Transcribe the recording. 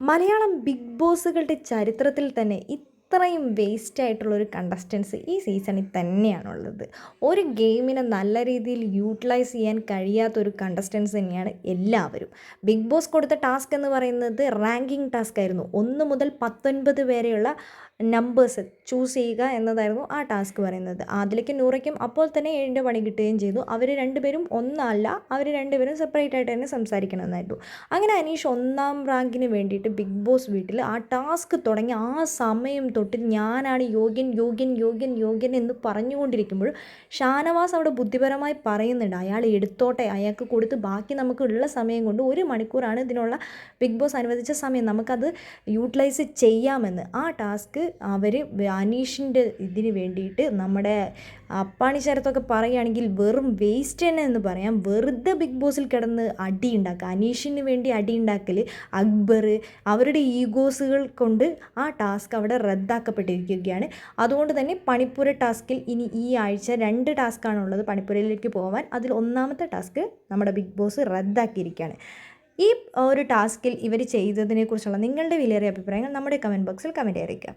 Malayalam big ബോസുകളുടെ ചരിത്രത്തിൽ തന്നെ ഇത്രയും വേസ്റ്റ് ആയിട്ടുള്ളൊരു കണ്ടസ്റ്റൻസ് ഈ സീസണിൽ തന്നെയാണുള്ളത്. ഒരു ഗെയിമിനെ നല്ല രീതിയിൽ യൂട്ടിലൈസ് ചെയ്യാൻ കഴിയാത്തൊരു കണ്ടസ്റ്റൻസ് തന്നെയാണ് എല്ലാവരും. ബിഗ് ബോസ് കൊടുത്ത ടാസ്ക് എന്ന് പറയുന്നത് റാങ്കിങ് ടാസ്ക് ആയിരുന്നു. 1 മുതൽ 19 വരെയുള്ള നമ്പേഴ്സ് ചൂസ് ചെയ്യുക എന്നതായിരുന്നു ആ ടാസ്ക് പറയുന്നത്. ആദിലയ്ക്കും നൂറയ്ക്കും അപ്പോൾ തന്നെ 7ൻ്റെ പണി കിട്ടുകയും ചെയ്തു. അവർ രണ്ടുപേരും ഒന്നല്ല, അവർ രണ്ടുപേരും സെപ്പറേറ്റ് ആയിട്ട് തന്നെ സംസാരിക്കണമെന്നായിരുന്നു. അങ്ങനെ അനീഷ് 1ാം റാങ്കിന് വേണ്ടിയിട്ട് ബിഗ് ബോസ് വീട്ടിൽ ആ ടാസ്ക് തുടങ്ങി ആ സമയം തൊട്ട് ഞാനാണ് യോഗ്യൻ യോഗ്യൻ യോഗ്യൻ യോഗ്യൻ എന്ന് പറഞ്ഞുകൊണ്ടിരിക്കുമ്പോൾ ഷാനവാസ് അവിടെ ബുദ്ധിപരമായി പറയുന്നുണ്ട് അയാൾ എടുത്തോട്ടെ, അയാൾക്ക് കൊടുത്ത് ബാക്കി നമുക്കുള്ള സമയം കൊണ്ട് 1 മണിക്കൂറാണ് ഇതിനുള്ള ബിഗ് ബോസ് അനുവദിച്ച സമയം, നമുക്കത് യൂട്ടിലൈസ് ചെയ്യാമെന്ന്. ആ ടാസ്ക് അവർ അനീഷിൻ്റെ ഇതിന് വേണ്ടിയിട്ട് നമ്മുടെ അപ്പാണി ശരത്തൊക്കെ പറയുകയാണെങ്കിൽ വെറും വേസ്റ്റ് തന്നെ എന്ന് പറയാം. വെറുതെ ബിഗ് ബോസിൽ കിടന്ന് അടി ഉണ്ടാക്കുക, അനീഷിന് വേണ്ടി അടി ഉണ്ടാക്കൽ, അക്ബർ അവരുടെ ഈഗോസുകൾ കൊണ്ട് ആ ടാസ്ക് അവിടെ റദ്ദാക്കപ്പെട്ടിരിക്കുകയാണ്. അതുകൊണ്ട് തന്നെ പണിപ്പുര ടാസ്കിൽ ഇനി ഈ ആഴ്ച 2 ടാസ്ക്കാണുള്ളത് പണിപ്പുരയിലേക്ക് പോകാൻ. അതിൽ 1ാമത്തെ ടാസ്ക് നമ്മുടെ ബിഗ് ബോസ് റദ്ദാക്കിയിരിക്കുകയാണ്. ഈ ഒരു ടാസ്കിൽ ഇവർ ചെയ്തതിനെക്കുറിച്ചുള്ള നിങ്ങളുടെ വിലയേറിയ അഭിപ്രായങ്ങൾ നമ്മുടെ കമൻറ്റ് ബോക്സിൽ കമൻറ്റ് അറിയിക്കുക.